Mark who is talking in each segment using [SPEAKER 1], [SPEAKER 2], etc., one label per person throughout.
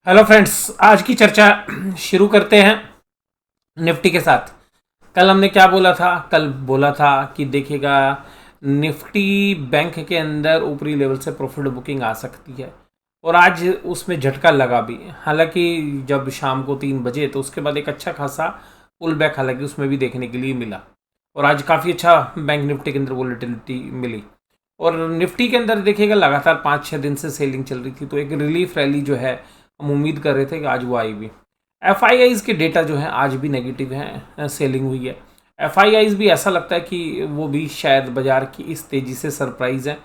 [SPEAKER 1] Hello friends, आज की चर्चा शुरू करते हैं निफ्टी के साथ। कल हमने क्या बोला था? कल बोला था कि देखिएगा, निफ्टी बैंक के अंदर ऊपरी लेवल से प्रॉफिट बुकिंग आ सकती है और आज उसमें झटका लगा भी। हालांकि जब शाम को 3 बजे तो उसके बाद एक अच्छा खासा पुल बैक हालांकि उसमें भी देखने के लिए मिला और आज काफ़ी अच्छा बैंक निफ्टी के अंदर वोलेटिलिटी मिली। और निफ्टी के अंदर देखिएगा लगातार 5-6 दिन से सेलिंग चल रही थी, तो एक रिलीफ रैली जो है हम उम्मीद कर रहे थे कि आज वो आई भी। एफ आई आईज के डेटा जो है आज भी नेगेटिव हैं, सेलिंग हुई है। एफ आई आईज भी ऐसा लगता है कि वो भी शायद बाजार की इस तेज़ी से सरप्राइज है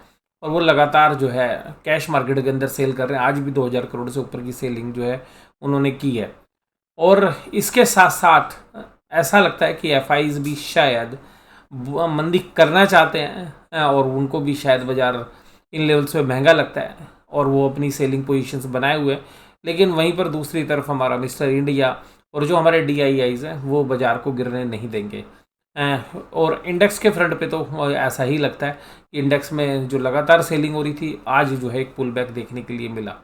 [SPEAKER 1] और वो लगातार जो है कैश मार्केट के अंदर सेल कर रहे हैं। आज भी 2000 करोड़ से ऊपर की सेलिंग जो है उन्होंने की है। और इसके साथ साथ ऐसा लगता है कि एफ आईज भी शायद मंदी करना चाहते हैं और उनको भी शायद बाजार इन लेवल्स पे महंगा लगता है और वो अपनी सेलिंग पोजीशंस बनाए हुए हैं। लेकिन वहीं पर दूसरी तरफ हमारा मिस्टर इंडिया और जो हमारे डी आई आईज हैं वो बाजार को गिरने नहीं देंगे। और इंडेक्स के फ्रंट पे तो ऐसा ही लगता है कि इंडेक्स में जो लगातार सेलिंग हो रही थी आज जो है एक पुल बैक देखने के लिए मिला।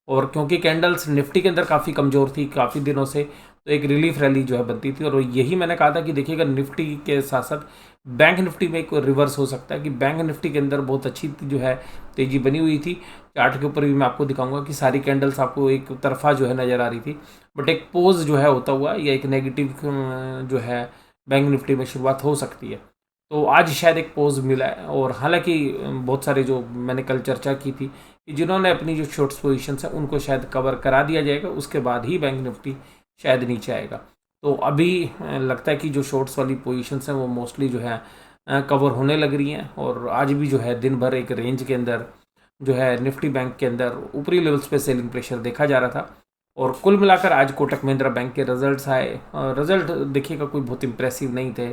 [SPEAKER 1] और क्योंकि कैंडल्स निफ्टी के अंदर काफ़ी कमज़ोर थी काफ़ी दिनों से, तो एक रिलीफ रैली जो है बनती थी। और यही मैंने कहा था कि देखिएगा, निफ्टी के साथ साथ बैंक निफ्टी में एक रिवर्स हो सकता है कि बैंक निफ्टी के अंदर बहुत अच्छी जो है तेज़ी बनी हुई थी। चार्ट के ऊपर भी मैं आपको दिखाऊंगा कि सारी कैंडल्स आपको एक तरफा जो है नज़र आ रही थी, बट एक पोज जो है होता हुआ या एक नेगेटिव जो है बैंक निफ्टी में शुरुआत हो सकती है। तो आज शायद एक पोज मिला है। और हालांकि बहुत सारे जो मैंने कल चर्चा की थी कि जिन्होंने अपनी जो शॉर्ट्स पोजीशंस हैं उनको शायद कवर करा दिया जाएगा, उसके बाद ही बैंक निफ्टी शायद नीचे आएगा। तो अभी लगता है कि जो शॉर्ट्स वाली पोजीशंस हैं वो मोस्टली जो है कवर होने लग रही हैं। और आज भी जो है दिन भर एक रेंज के अंदर जो है निफ्टी बैंक के अंदर ऊपरी लेवल्स पे सेलिंग प्रेशर देखा जा रहा था। और कुल मिलाकर आज कोटक महिंद्रा बैंक के रिजल्ट्स आए। रिजल्ट देखिएगा कोई बहुत इंप्रेसिव नहीं थे,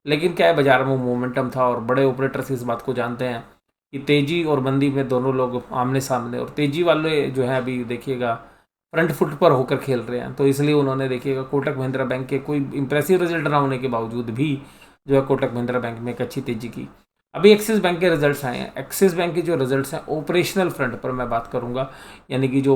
[SPEAKER 1] लेकिन क्या है, बाजार में मोमेंटम था और बड़े ऑपरेटर्स इस बात को जानते हैं कि तेज़ी और मंदी में दोनों लोग आमने सामने, और तेज़ी वाले जो है अभी देखिएगा फ्रंट फुट पर होकर खेल रहे हैं। तो इसलिए उन्होंने देखिएगा कोटक महिंद्रा बैंक के कोई इंप्रेसिव रिजल्ट ना होने के बावजूद भी जो है कोटक महिंद्रा बैंक में एक अच्छी तेज़ी की। अभी एक्सिस बैंक के रिजल्ट्स आए हैं। एक्सिस बैंक के जो रिजल्ट्स हैं ऑपरेशनल फ्रंट पर मैं बात करूंगा, यानी कि जो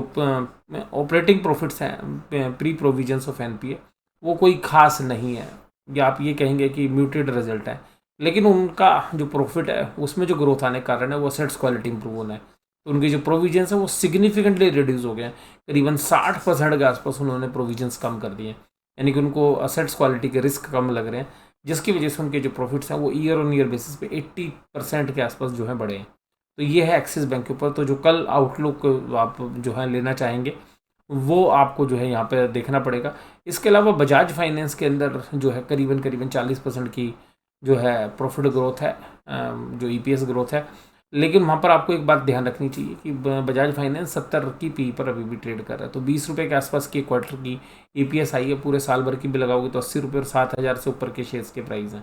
[SPEAKER 1] ऑपरेटिंग प्रॉफिट्स हैं प्री प्रोविजंस ऑफ एनपीए, वो कोई खास नहीं है, या आप ये कहेंगे कि म्यूटेड रिजल्ट है। लेकिन उनका जो प्रॉफिट है उसमें जो ग्रोथ आने का कारण है वो असेट्स क्वालिटी इंप्रूव होना है। तो उनकी जो प्रोविजंस है वो सिग्निफिकेंटली रिड्यूस हो गए हैं। करीबन 60% के आसपास उन्होंने प्रोविजंस कम कर दिए, यानी कि उनको असेट्स क्वालिटी के रिस्क कम लग रहे हैं, जिसकी वजह से उनके जो प्रॉफिट्स हैं वो ईयर ऑन ईयर बेसिस पे 80% के आसपास जो है बढ़े हैं। तो ये है एक्सिस बैंक के ऊपर। तो जो कल आउटलुक आप जो है लेना चाहेंगे वो आपको जो है यहाँ पे देखना पड़ेगा। इसके अलावा बजाज फाइनेंस के अंदर जो है करीबन करीबन 40% की जो है प्रॉफिट ग्रोथ है, जो ईपीएस ग्रोथ है। लेकिन वहाँ पर आपको एक बात ध्यान रखनी चाहिए कि बजाज फाइनेंस 70 की पी पर अभी भी ट्रेड कर रहा है। तो 20 रुपये के आसपास की क्वार्टर की ईपीएस आई है। पूरे साल भर की भी लगाओगे तो 80 रुपये और 7,000 से ऊपर के शेयर्स के प्राइस हैं।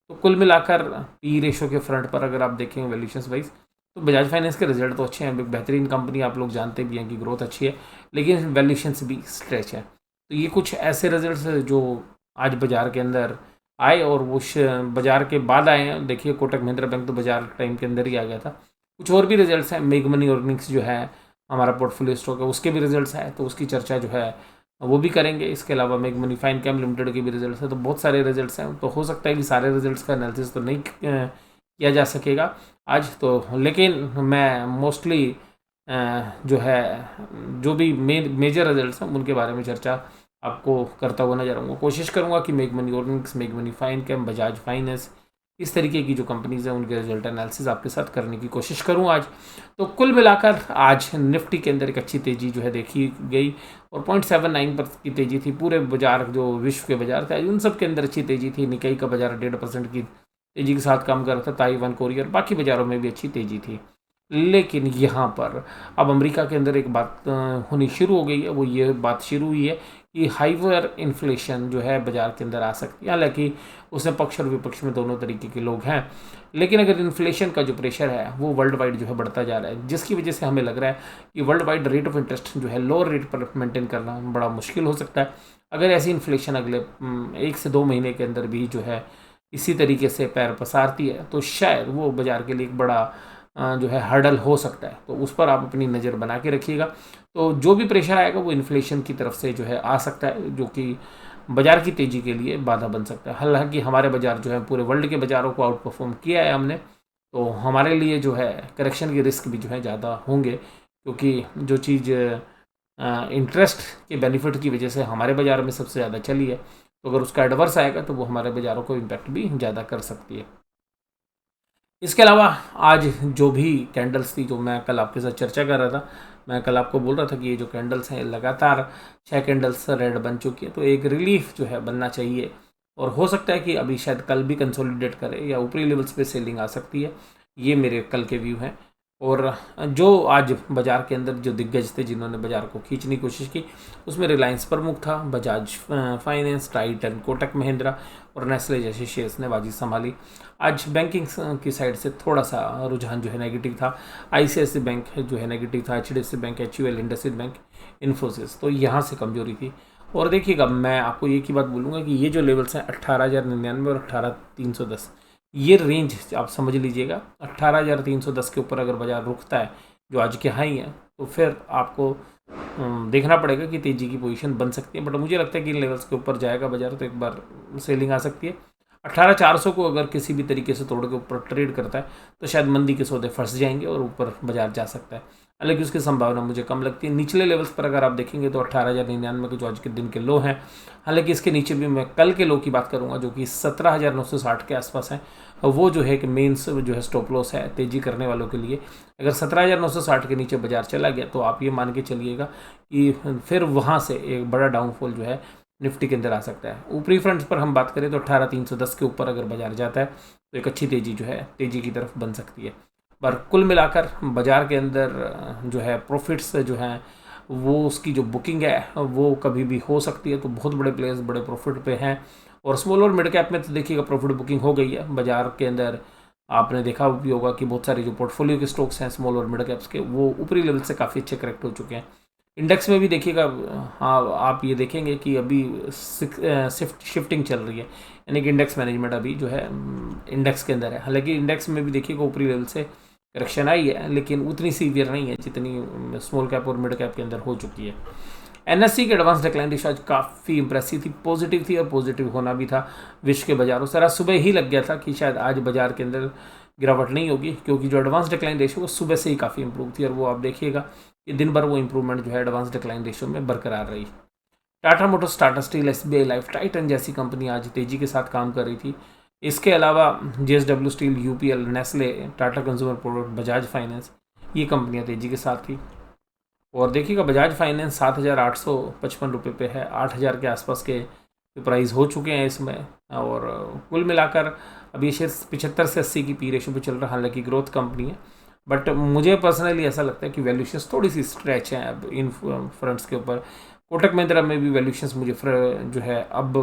[SPEAKER 1] तो कुल मिलाकर पी रेशो के फ्रंट पर अगर आप देखेंगे वैल्यूशंस वाइज, तो बजाज फाइनेंस के रिजल्ट तो अच्छे हैं, बेहतरीन कंपनी, आप लोग जानते भी हैं कि ग्रोथ अच्छी है, लेकिन वैल्यूशंस भी स्ट्रेच है। तो ये कुछ ऐसे रिजल्ट्स जो आज बाजार के अंदर आए और वो बाजार के बाद आए हैं। देखिए कोटक महिंद्रा बैंक तो बाजार टाइम के अंदर ही आ गया था। कुछ और भी रिजल्ट्स हैं, मेग मनी अर्निंग्स जो है हमारा पोर्टफोलियो स्टॉक है उसके भी रिजल्ट्स आए, तो उसकी चर्चा जो है वो भी करेंगे। इसके अलावा मेग मनी फाइन कैम लिमिटेड के भी रिजल्ट्स हैं। तो बहुत सारे रिजल्ट्स हैं, तो हो सकता है कि सारे रिजल्ट्स का एनालिसिस तो नहीं किया जा सकेगा आज तो, लेकिन मैं मोस्टली जो है जो भी मेजर रिजल्ट्स हैं उनके बारे में चर्चा आपको करता हुआ नजर आऊँगा। कोशिश करूँगा कि make money earnings, make money fin cam, Bajaj finance, इस तरीके की जो कंपनीज हैं उनके रिजल्ट एनालिसिस आपके साथ करने की कोशिश करूँ आज। तो कुल मिलाकर आज निफ्टी के अंदर एक अच्छी तेज़ी जो है देखी गई और 0.79 पर की तेज़ी थी। पूरे बाजार जो विश्व के बाजार थे उन सब के अंदर अच्छी तेज़ी थी। निकाई का बाजार 1.5% की तेज़ी के साथ काम कर रहा था। ताइवान, कोरिया और बाकी बाज़ारों में भी अच्छी तेज़ी थी। लेकिन यहाँ पर अब अमेरिका के अंदर एक बात होनी शुरू हो गई है। वो ये बात शुरू हुई है कि हाइपर इन्फ्लेशन जो है बाजार के अंदर आ सकती है। हालांकि उसमें पक्ष और विपक्ष में दोनों तरीके के लोग हैं, लेकिन अगर इन्फ्लेशन का जो प्रेशर है वो वर्ल्ड वाइड जो है बढ़ता जा रहा है, जिसकी वजह से हमें लग रहा है कि world wide rate of interest जो है लोअर रेट पर मेंटेन करना बड़ा मुश्किल हो सकता है। अगर ऐसी इन्फ्लेशन अगले 1 से 2 महीने के अंदर भी जो है इसी तरीके से पैर पसारती है तो शायद वो बाजार के लिए एक बड़ा जो है हर्डल हो सकता है, तो उस पर आप अपनी नज़र बना के रखिएगा। तो जो भी प्रेशर आएगा वो इन्फ्लेशन की तरफ से जो है आ सकता है, जो कि बाजार की तेज़ी के लिए बाधा बन सकता है। हालांकि हमारे बाजार जो है पूरे वर्ल्ड के बाज़ारों को आउट परफॉर्म किया है हमने, तो हमारे लिए जो है करेक्शन के रिस्क भी जो है ज़्यादा होंगे, क्योंकि जो चीज़ इंटरेस्ट के बेनिफिट की वजह से हमारे बाज़ार में सबसे ज़्यादा चली है, तो अगर उसका एडवर्स आएगा तो वो हमारे बाज़ारों को इम्पैक्ट भी ज़्यादा कर सकती है। इसके अलावा आज जो भी कैंडल्स थी, जो मैं कल आपके साथ चर्चा कर रहा था, मैं कल आपको बोल रहा था कि ये जो कैंडल्स हैं लगातार 6 कैंडल्स रेड बन चुकी है, तो एक रिलीफ जो है बनना चाहिए, और हो सकता है कि अभी शायद कल भी कंसोलिडेट करे या ऊपरी लेवल्स पे सेलिंग आ सकती है। ये मेरे कल के व्यू हैं। और जो आज बाज़ार के अंदर जो दिग्गज थे जिन्होंने बाज़ार को खींचने की कोशिश की, उसमें रिलायंस प्रमुख था, बजाज फाइनेंस, टाइटन, कोटक महिंद्रा और नेस्ले जैसे शेयर्स ने बाजी संभाली। आज बैंकिंग की साइड से थोड़ा सा रुझान जो है नेगेटिव था। ICICI बैंक जो है नेगेटिव था, HDFC bank, HUL, IndusInd bank, Infosys, तो यहाँ से कमजोरी थी। और देखिएगा, मैं आपको एक ही बात बोलूँगा कि ये जो लेवल्स हैं 18,099 और 18,310, ये रेंज आप समझ लीजिएगा। 18,310 के ऊपर अगर बाजार रुकता है, जो आज के हाई है, तो फिर आपको देखना पड़ेगा कि तेज़ी की पोजीशन बन सकती है। बट मुझे लगता है कि इन लेवल्स के ऊपर जाएगा बाजार तो एक बार सेलिंग आ सकती है। 18,400 को अगर किसी भी तरीके से तोड़ के ऊपर ट्रेड करता है तो शायद मंदी के सौदे फंस जाएंगे और ऊपर बाजार जा सकता है, हालांकि उसकी संभावना मुझे कम लगती है। निचले लेवल्स पर अगर आप देखेंगे तो 18,099 के जो आज के दिन के लो हैं, हालांकि इसके नीचे भी मैं कल के लो की बात करूंगा जो कि 17,960 के आसपास हैं, वो जो है कि मेन्स जो है स्टॉप लॉस है तेजी करने वालों के लिए। अगर 17,960 के नीचे बाजार चला गया तो आप ये मान के चलिएगा कि फिर वहाँ से एक बड़ा डाउनफॉल जो है निफ्टी के अंदर आ सकता है। ऊपरी फ्रंट पर हम बात करें तो 18,310 के ऊपर अगर बाजार जाता है तो एक अच्छी तेज़ी जो है तेज़ी की तरफ बन सकती है। पर कुल मिलाकर बाजार के अंदर जो है प्रॉफिट्स जो हैं, वो उसकी जो बुकिंग है वो कभी भी हो सकती है। तो बहुत बड़े प्लेयर्स बड़े प्रॉफिट पे हैं, और स्मॉल और मिड कैप में तो देखिएगा प्रॉफिट बुकिंग हो गई है बाजार के अंदर। आपने देखा भी होगा कि बहुत सारे जो पोर्टफोलियो के स्टॉक्स हैं स्मॉल और मिड कैप्स के, वो ऊपरी लेवल से काफ़ी अच्छे करेक्ट हो चुके हैं। इंडेक्स में भी देखिएगा, हाँ आप ये देखेंगे कि अभी शिफ्टिंग चल रही है, यानी कि इंडेक्स मैनेजमेंट अभी जो है इंडेक्स के अंदर है। हालांकि इंडेक्स में भी देखिएगा ऊपरी लेवल से करेक्शन आई है, लेकिन उतनी सीवियर नहीं है जितनी स्मॉल कैप और मिड कैप के अंदर हो चुकी है। NSE की एडवांस डिक्लाइन रेशियो आज काफ़ी इंप्रेसिव थी, पॉजिटिव थी, और पॉजिटिव होना भी था विश्व के बाजारों से। आज सुबह ही लग गया था कि शायद आज बाजार के अंदर गिरावट नहीं होगी, क्योंकि जो एडवांस डिक्लाइन रेशियो वो सुबह से ही काफ़ी इंप्रूव थी, और वो आप देखिएगा कि दिन भर वो इंप्रूवमेंट जो है एडवांस डिक्लाइन रेशियो में बरकरार रही। Tata Motors, Tata steel, SBI life, Titan जैसी कंपनी आज तेजी के साथ काम कर रही थी। इसके अलावा JSW steel, UPL, Nestle, Tata consumer product, Bajaj finance, ये कंपनियां तेजी के साथ थी। और देखिएगा बजाज फाइनेंस 7,855 रुपये पे है, 8,000 के आसपास के प्राइस हो चुके हैं इसमें। और कुल मिलाकर अभी शेयर 75 से 80 की पी रेशो पे चल रहा है, हालांकि ग्रोथ कंपनी है। बट मुझे पर्सनली ऐसा लगता है कि वैल्यूशंस थोड़ी सी स्ट्रेच हैं अब इन फ्रंट्स के ऊपर। कोटक महिंद्रा में भी वैल्यूशंस मुझे जो है अब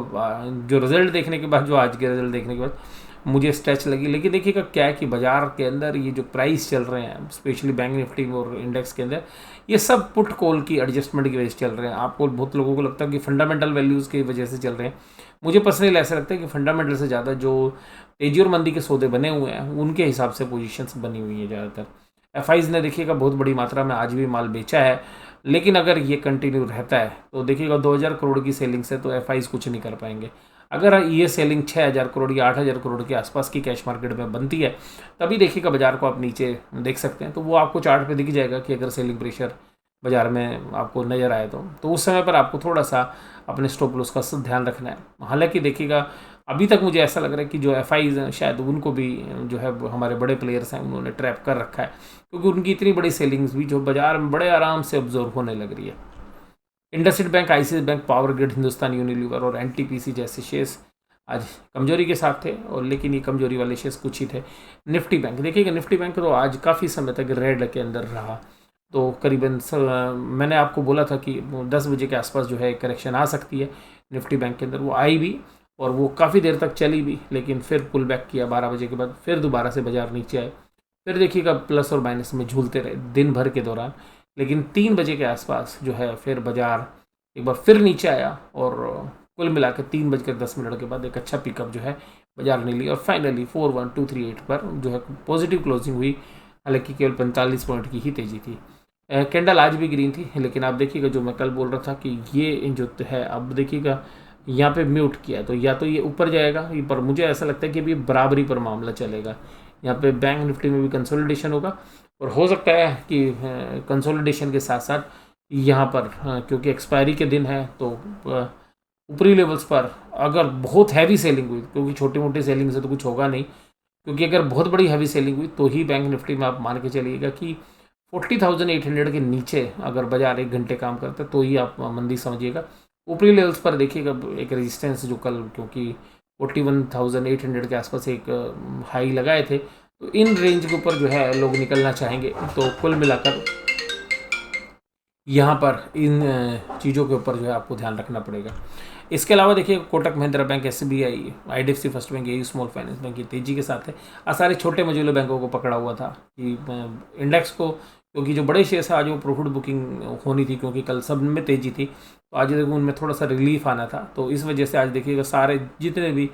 [SPEAKER 1] जो रिजल्ट देखने के बाद, जो आज के रिजल्ट देखने के बाद मुझे स्ट्रेच लगी। लेकिन देखिएगा क्या है कि बाजार के अंदर ये जो प्राइस चल रहे हैं, स्पेशली बैंक निफ्टी और इंडेक्स के अंदर, ये सब पुट कॉल की एडजस्टमेंट की वजह से चल रहे हैं। आपको बहुत लोगों को लगता है कि फंडामेंटल वैल्यूज़ की वजह से चल रहे हैं। मुझे पर्सनली ऐसा लगता है कि फंडामेंटल से ज़्यादा जो तेजी और मंदी के सौदे बने हुए हैं उनके हिसाब से पोजीशंस बनी हुई है ज़्यादातर। FIs ने देखिएगा बहुत बड़ी मात्रा में आज भी माल बेचा है, लेकिन अगर ये कंटिन्यू रहता है तो देखिएगा 2,000 करोड़ की सेलिंग से तो FIs कुछ नहीं कर पाएंगे। अगर ये सेलिंग 6,000 करोड़ या 8,000 करोड़ के आसपास की कैश मार्केट में बनती है, तभी देखिएगा बाजार को आप नीचे देख सकते हैं। तो वो आपको चार्ट पे दिख जाएगा कि अगर सेलिंग प्रेशर बाजार में आपको नज़र आए तो उस समय पर आपको थोड़ा सा अपने स्टॉप लॉस का ध्यान रखना है। हालांकि देखिएगा अभी तक मुझे ऐसा लग रहा है कि जो FIs हैं शायद उनको भी जो है हमारे बड़े प्लेयर्स हैं उन्होंने ट्रैप कर रखा है, क्योंकि उनकी इतनी बड़ी सेलिंग्स भी जो बाजार में बड़े आराम से ऑब्जर्व होने लग रही है। IndusInd bank, ICICI bank, power grid, Hindustan Unilever और NTPC जैसे शेयर्स आज कमजोरी के साथ थे, और लेकिन ये कमजोरी वाले शेयर्स कुछ ही थे। निफ्टी बैंक देखिएगा, निफ्टी बैंक तो आज काफ़ी समय तक रेड के अंदर रहा, तो करीबन मैंने आपको बोला था कि 10 बजे के आसपास जो है करेक्शन आ सकती है निफ्टी बैंक के अंदर, वो आई भी और वो काफ़ी देर तक चली भी, लेकिन फिर पुल बैक किया 12 बजे के बाद, फिर दोबारा से बाजार नीचे आए, फिर देखिएगा प्लस और माइनस में झूलते रहे दिन भर के दौरान। लेकिन 3 बजे के आसपास जो है फिर बाजार एक बार फिर नीचे आया, और कुल मिलाकर 3:10 के बाद एक अच्छा पिकअप जो है बाजार ने ली, और फाइनली 41,238 पर जो है पॉजिटिव क्लोजिंग हुई हालांकि केवल 45 पॉइंट की ही तेजी थी। कैंडल आज भी ग्रीन थी, लेकिन आप देखिएगा जो मैं कल बोल रहा था कि ये जो है, अब देखिएगा यहाँ पे म्यूट किया, तो या तो ये ऊपर जाएगा, पर मुझे ऐसा लगता है कि अभी बराबरी पर मामला चलेगा। यहाँ पे बैंक निफ्टी में भी कंसोलिडेशन होगा, और हो सकता है कि कंसोलिडेशन के साथ साथ यहाँ पर क्योंकि एक्सपायरी के दिन है, तो ऊपरी लेवल्स पर अगर बहुत हैवी सेलिंग हुई, क्योंकि छोटी मोटी सेलिंग से तो कुछ होगा नहीं, क्योंकि अगर बहुत बड़ी हैवी सेलिंग हुई तो ही बैंक निफ्टी में आप मान के चलिएगा कि 40,800 के नीचे अगर बाजार 1 घंटे काम करता है तो ही आप मंदी समझिएगा। ऊपरी लेवल्स पर देखिएगा एक रेजिस्टेंस जो कल क्योंकि 41,800 के आसपास एक हाई लगाए थे, तो इन रेंज के ऊपर जो है लोग निकलना चाहेंगे। तो कुल मिलाकर यहाँ पर इन चीज़ों के ऊपर जो है आपको ध्यान रखना पड़ेगा। इसके अलावा देखिए Kotak Mahindra bank, SBI, IDFC first bank, यही स्मॉल फाइनेंस बैंक की तेजी के साथ है। सारे छोटे मझोले बैंकों को पकड़ा हुआ था कि इंडेक्स को, क्योंकि जो बड़े शेयर्स आज वो प्रॉफिट बुकिंग होनी थी, क्योंकि कल सब में तेजी थी, तो आज देखो उनमें थोड़ा सा रिलीफ आना था, तो इस वजह से आज देखिएगा सारे जितने भी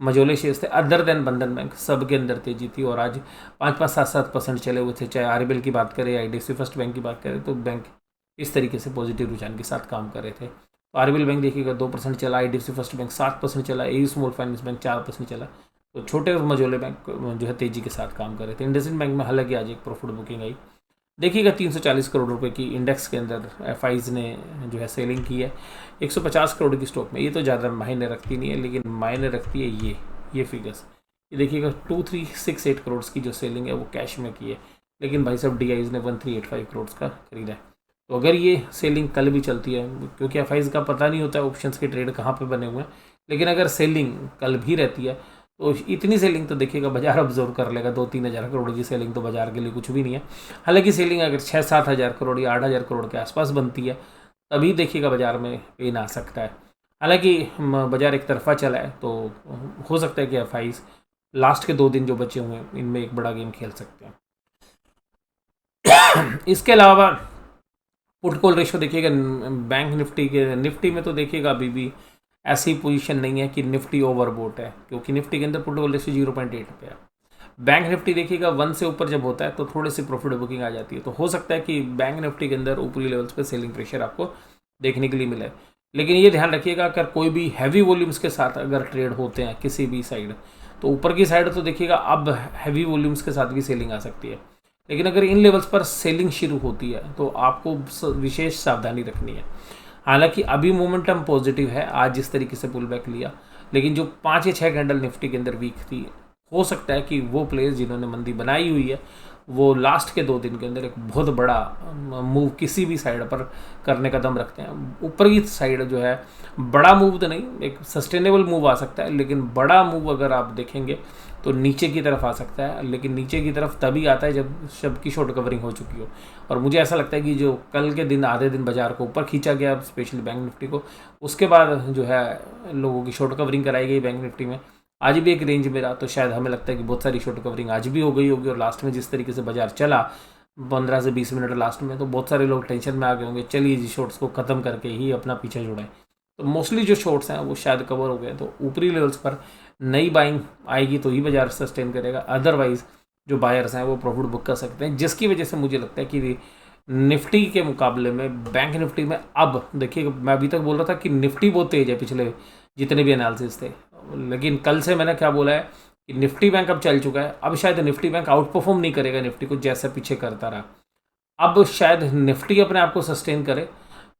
[SPEAKER 1] मझोले शेयर्स थे अदर देन बंधन बैंक, सब के अंदर तेजी थी, और आज 5-5, 7-7% चले हुए थे। चाहे RBL की बात करें, IDFC फर्स्ट बैंक की बात करें, तो बैंक इस तरीके से पॉजिटिव रुझान के साथ काम कर रहे थे। तो RBL बैंक देखिएगा 2% चला, IDFC फर्स्ट बैंक 7% चला, AU स्मॉल फाइनेंस बैंक 4% चला। तो छोटे मझोले बैंक जो है तेजी के साथ काम कर रहे थे। इंडसइंड बैंक में हालांकि आज एक प्रॉफिट बुकिंग आई, देखिएगा 340 करोड़ रुपए की इंडेक्स के अंदर FIs ने जो है सेलिंग की है 150 करोड़ की स्टॉक में। ये तो ज़्यादा मायने रखती नहीं है, लेकिन मायने रखती है ये फिगर्स। ये देखिएगा 2368 करोड़ की जो सेलिंग है वो कैश में की है, लेकिन भाई साहब DIs ने 1385 करोड़ का खरीदा है। तो अगर ये सेलिंग कल भी चलती है, क्योंकि FIs का पता नहीं होता है ऑप्शंस के ट्रेड कहाँ पे बने हुए हैं, लेकिन अगर सेलिंग कल भी रहती है तो इतनी सेलिंग तो देखिएगा बाजार ऑब्जर्व कर लेगा। 2-3 हज़ार करोड़ की सेलिंग तो बाजार के लिए कुछ भी नहीं है। हालांकि सेलिंग अगर 6-7 हज़ार करोड़ या 8 हज़ार करोड़ के आसपास बनती है तभी देखिएगा बाजार में पेन आ सकता है। हालांकि बाजार एक तरफा चला है, तो हो सकता है कि FIs लास्ट के 2 दिन जो बचे हुए हैं इनमें एक बड़ा गेम खेल सकते हैं। इसके अलावा पुट कॉल रेशो देखिएगा बैंक निफ्टी में तो देखिएगा अभी भी ऐसी पोजीशन नहीं है कि निफ्टी ओवरबोट है, क्योंकि निफ्टी के अंदर पुट कॉल रेशो 0.8 पे है। बैंक निफ्टी देखिएगा 1 से ऊपर जब होता है तो थोड़ी सी प्रॉफिट बुकिंग आ जाती है, तो हो सकता है कि बैंक निफ्टी के अंदर ऊपरी लेवल्स पे सेलिंग प्रेशर आपको देखने के लिए मिले। लेकिन ये ध्यान रखिएगा अगर कोई भी हैवी वॉल्यूम्स के साथ अगर ट्रेड होते हैं किसी भी साइड, तो ऊपर की साइड तो देखिएगा अब हैवी वॉल्यूम्स के साथ भी सेलिंग आ सकती है, लेकिन अगर इन लेवल्स पर सेलिंग शुरू होती है तो आपको विशेष सावधानी रखनी है। हालांकि अभी मोमेंटम पॉजिटिव है, आज जिस तरीके से पुल बैक लिया, लेकिन जो 5 या 6 कैंडल निफ्टी के अंदर वीक थी, हो सकता है कि वो प्लेयर्स जिन्होंने मंदी बनाई हुई है वो लास्ट के 2 दिन के अंदर एक बहुत बड़ा मूव किसी भी साइड पर करने का दम रखते हैं। ऊपर की साइड जो है बड़ा मूव तो नहीं, एक सस्टेनेबल मूव आ सकता है, लेकिन बड़ा मूव अगर आप देखेंगे तो नीचे की तरफ आ सकता है, लेकिन नीचे की तरफ तभी आता है जब सबकी शॉर्ट कवरिंग हो चुकी हो। और मुझे ऐसा लगता है कि जो कल के दिन आधे दिन बाजार को ऊपर खींचा गया स्पेशली बैंक निफ्टी को, उसके बाद जो है लोगों की शॉर्ट कवरिंग कराई गई बैंक निफ्टी में। आज भी एक रेंज में रहा, तो शायद हमें लगता है कि बहुत सारी शॉर्ट कवरिंग आज भी हो गई होगी, और लास्ट में जिस तरीके से बाजार चला 15 से 20 मिनट लास्ट में, तो बहुत सारे लोग टेंशन में आ गए होंगे, चलिए जी शॉर्ट्स को ख़त्म करके ही अपना पीछे जुड़ाएं। तो मोस्टली जो शॉर्ट्स हैं वो शायद कवर हो गए, तो ऊपरी लेवल्स पर नई बाइंग आएगी तो ही बाजार सस्टेन करेगा, अदरवाइज जो बायर्स हैं वो प्रॉफिट बुक कर सकते हैं, जिसकी वजह से मुझे लगता है कि निफ्टी के मुकाबले में बैंक निफ्टी में अब देखिए, मैं अभी तक बोल रहा था कि निफ्टी बहुत तेज है पिछले जितने भी एनालिसिस थे, लेकिन कल से मैंने क्या बोला है कि निफ्टी बैंक अब चल चुका है। अब शायद निफ्टी बैंक आउट परफॉर्म नहीं करेगा निफ्टी को, जैसे पीछे करता रहा। अब शायद निफ्टी अपने आप को सस्टेन करे,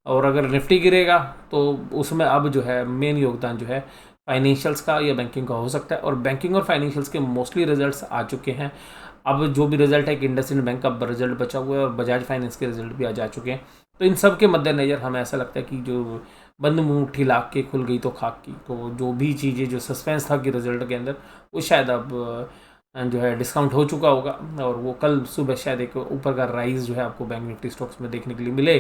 [SPEAKER 1] और अगर निफ्टी गिरेगा तो उसमें अब जो है मेन योगदान जो है फाइनेंशियल्स का या बैंकिंग का हो सकता है, और बैंकिंग और फाइनेंशियल्स के मोस्टली रिजल्ट्स आ चुके हैं। अब जो भी रिजल्ट है कि इंडसइंड बैंक का रिजल्ट बचा हुआ है और बजाज फाइनेंस के रिजल्ट भी आ जा चुके हैं, तो इन सब के मद्देनज़र हमें ऐसा लगता है कि जो बंद मुट्ठी लाख के खुल गई तो खाक की, तो जो भी चीज़ें जो सस्पेंस था कि रिजल्ट के अंदर वो शायद अब जो है डिस्काउंट हो चुका होगा, और वो कल सुबह शायद एक ऊपर का राइज जो है आपको बैंक निफ्टी स्टॉक्स में देखने के लिए मिले।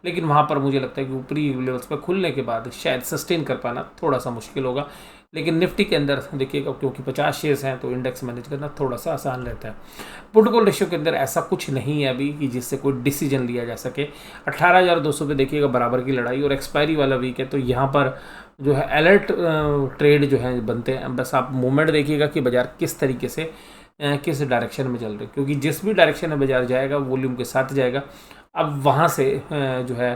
[SPEAKER 1] लेकिन वहाँ पर मुझे लगता है कि ऊपरी लेवल्स पर खुलने के बाद शायद सस्टेन कर पाना थोड़ा सा मुश्किल होगा। लेकिन निफ्टी के अंदर देखिएगा क्योंकि 50 शेयर्स हैं तो इंडेक्स मैनेज करना थोड़ा सा आसान रहता है। पुट कॉल रेशियो के अंदर ऐसा कुछ नहीं है अभी कि जिससे कोई डिसीजन लिया जा सके। 18,200 पे देखिएगा बराबर की लड़ाई, और एक्सपायरी वाला वीक है, तो यहाँ पर जो है अलर्ट ट्रेड जो है बनते हैं। बस आप मूवमेंट देखिएगा कि बाजार किस तरीके से किस डायरेक्शन में चल रहे हैं, क्योंकि जिस भी डायरेक्शन में बाजार जाएगा वॉल्यूम के साथ जाएगा। अब वहाँ से जो है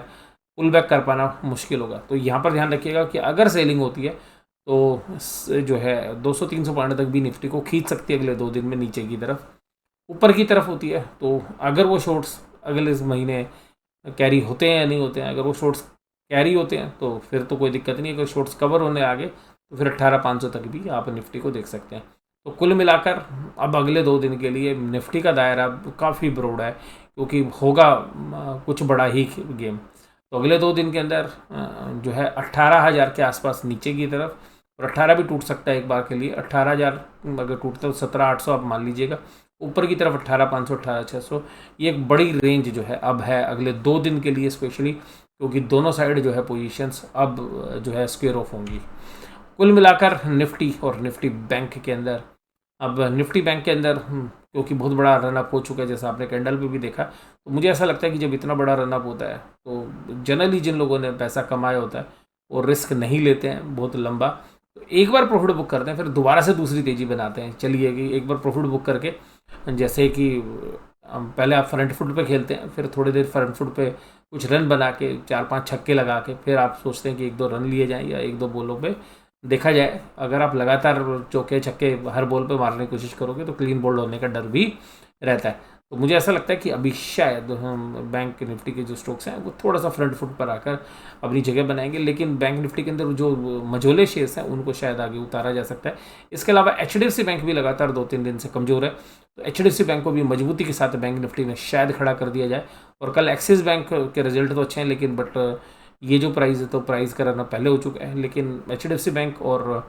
[SPEAKER 1] पुल बैक कर पाना मुश्किल होगा। तो यहाँ पर ध्यान रखिएगा कि अगर सेलिंग होती है तो जो है 200-300 पॉइंट तक भी निफ्टी को खींच सकती है अगले 2 दिन में नीचे की तरफ। ऊपर की तरफ होती है तो अगर वो शॉर्ट्स अगले इस महीने कैरी होते हैं या नहीं होते हैं, अगर वो शॉर्ट्स कैरी होते हैं तो फिर तो कोई दिक्कत नहीं है। अगर शॉर्ट्स कवर होने आगे तो फिर 18,500 तक भी आप निफ्टी को देख सकते हैं। तो कुल मिलाकर अब अगले 2 दिन के लिए निफ्टी का दायरा काफ़ी ब्रॉड है, क्योंकि होगा कुछ बड़ा ही गेम। तो अगले 2 दिन के अंदर जो है 18,000 के आसपास नीचे की तरफ, और 18 भी टूट सकता है एक बार के लिए। 18,000 अगर टूटता है तो 17,800 आप मान लीजिएगा। ऊपर की तरफ 18,500 18,600, ये एक बड़ी रेंज जो है अब है अगले 2 दिन के लिए स्पेशली, क्योंकि दोनों साइड जो है पोजीशंस अब जो है स्क्वेयर ऑफ होंगी। कुल मिलाकर निफ्टी और निफ्टी बैंक के अंदर, अब निफ्टी बैंक के अंदर क्योंकि बहुत बड़ा रनअप हो चुका है, जैसा आपने कैंडल पे भी देखा, तो मुझे ऐसा लगता है कि जब इतना बड़ा रनअप होता है तो जनरली जिन लोगों ने पैसा कमाया होता है वो रिस्क नहीं लेते हैं बहुत लंबा। तो एक बार प्रॉफिट बुक करते हैं फिर दोबारा से दूसरी तेज़ी बनाते हैं। चलिए कि एक बार प्रॉफिट बुक करके, जैसे कि पहले आप फ्रंट फुट पे खेलते हैं, फिर थोड़ी देर फ्रंट फुट पे कुछ रन बना के 4-5 छक्के लगा के फिर आप सोचते हैं कि 1-2 रन लिए जाएँ या 1-2 बॉलों पे देखा जाए। अगर आप लगातार चौके छक्के हर बॉल पे मारने की कोशिश करोगे तो क्लीन बोल्ड होने का डर भी रहता है। तो मुझे ऐसा लगता है कि अभी शायद हम बैंक निफ्टी के जो स्टॉक्स हैं वो थोड़ा सा फ्रंट फुट पर आकर अपनी जगह बनाएंगे, लेकिन बैंक निफ्टी के अंदर जो मझोले शेयर्स हैं उनको शायद आगे उतारा जा सकता है। इसके अलावा HDFC बैंक भी लगातार 2-3 दिन से कमज़ोर है, तो HDFC बैंक को भी मजबूती के साथ बैंक निफ्टी में शायद खड़ा कर दिया जाए। और कल एक्सिस बैंक के रिजल्ट तो अच्छे हैं, लेकिन बट ये जो प्राइस है तो प्राइस का रन पहले हो चुका है, लेकिन HDFC बैंक और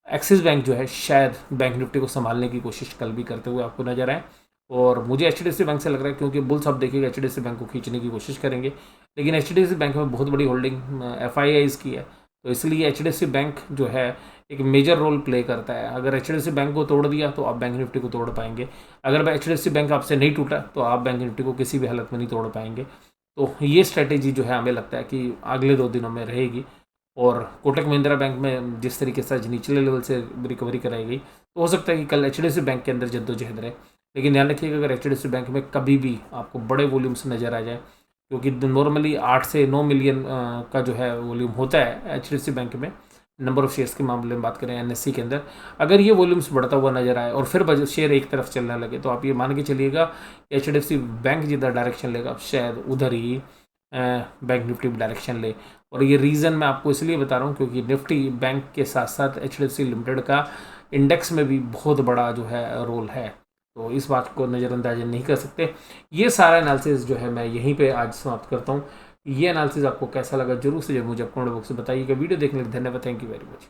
[SPEAKER 1] एक्सिस बैंक जो है शायद बैंक निफ्टी को संभालने की कोशिश कल भी करते हुए आपको नजर आए। और मुझे HDFC बैंक से लग रहा है, क्योंकि बुल्स आप देखिएगा HDFC बैंक को खींचने की कोशिश करेंगे, लेकिन HDFC बैंक में बहुत बड़ी होल्डिंग FIIs की है, तो इसलिए HDFC बैंक जो है एक मेजर रोल प्ले करता है। अगर HDFC बैंक को तोड़ दिया तो आप बैंक निफ्टी को तोड़ पाएंगे, अगर HDFC बैंक आपसे नहीं टूटा तो आप बैंक निफ्टी को किसी भी हालत में नहीं तोड़ पाएंगे। तो ये स्ट्रैटेजी जो है हमें लगता है कि अगले 2 दिनों में रहेगी। और कोटक महिंद्रा बैंक में जिस तरीके से आज निचले लेवल से रिकवरी कराई गई, तो हो सकता है कि कल HDFC बैंक के अंदर जद्दोजहद रहे। लेकिन ध्यान रखिएगा अगर HDFC बैंक में कभी भी आपको बड़े वॉल्यूम्स नज़र आ जाए, क्योंकि नॉर्मली 8 से 9 मिलियन का जो है वॉल्यूम होता है HDFC बैंक में, नंबर ऑफ शेयर्स के मामले में बात करें NSE के अंदर, अगर ये वॉल्यूम्स बढ़ता हुआ नजर आए और फिर शेयर एक तरफ चलने लगे तो आप ये मान के चलिएगा कि HDFC बैंक जिधर डायरेक्शन लेगा शायद उधर ही बैंक निफ्टी डायरेक्शन ले। और ये रीज़न मैं आपको इसलिए बता रहा हूँ क्योंकि निफ्टी बैंक के साथ साथ HDFC लिमिटेड का इंडेक्स में भी बहुत बड़ा जो है रोल है, तो इस बात को नज़रअंदाज नहीं कर सकते। ये सारा एनालिसिस जो है मैं यहीं पे आज समाप्त करता हूँ। ये एनालिसिस आपको कैसा लगा जरूर से जरूर मुझे कमेंट बॉक्स में बताइएगा। वीडियो देखने के लिए धन्यवाद। Thank you very much.